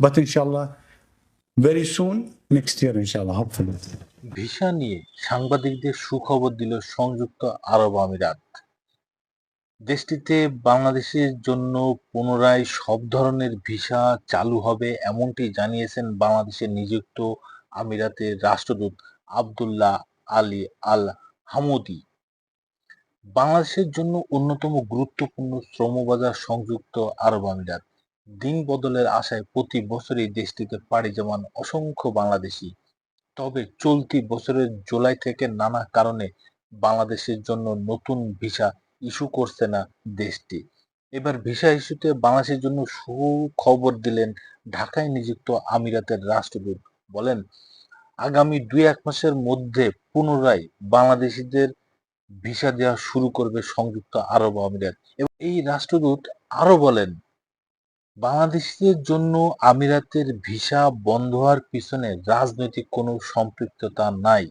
but inshallah very soon next year inshallah hopefully. Visa নিয়ে সাংবাদিকদের সুখবর দিল সংযুক্ত আরব আমিরাত। দেশটিতে বাংলাদেশের জন্য পুনরায় সব ধরনের ভিসা চালু হবে এমনটি জানিয়েছেন বাংলাদেশে নিযুক্ত আমিরাতের রাষ্ট্রদূত আব্দুল্লাহ আলী আল হামুদি। বাংলাদেশের জন্য অন্যতম গুরুত্বপূর্ণ শ্রমবাজার সংযুক্ত আরব আমিরাত। দিন বদলের আশায় প্রতি বছরই দেশটিতে পাড়ি জমান অসংখ্য বাংলাদেশি। তবে চলতি বছরের জুলাই থেকে নানা কারণে বাংলাদেশের জন্য নতুন ভিসা ইস্যু করছে না দেশটি। এবার ভিসা ইস্যুতে বাংলাদেশের জন্য সুখবর দিলেন ঢাকায় নিযুক্ত আমিরাতের রাষ্ট্রদূত। বলেন, আগামী 2-1 মাসের মধ্যে পুনরায় বাংলাদেশিদের ভিসা দেওয়া শুরু করবে সংযুক্ত আরব আমিরাত। এবং এই রাষ্ট্রদূত আরো বলেন, বাংলাদেশিদের জন্য আমিরাতের ভিসা বন্ধ হওয়ার পিছনে রাজনৈতিক কোনো সম্পৃক্ততা নাই।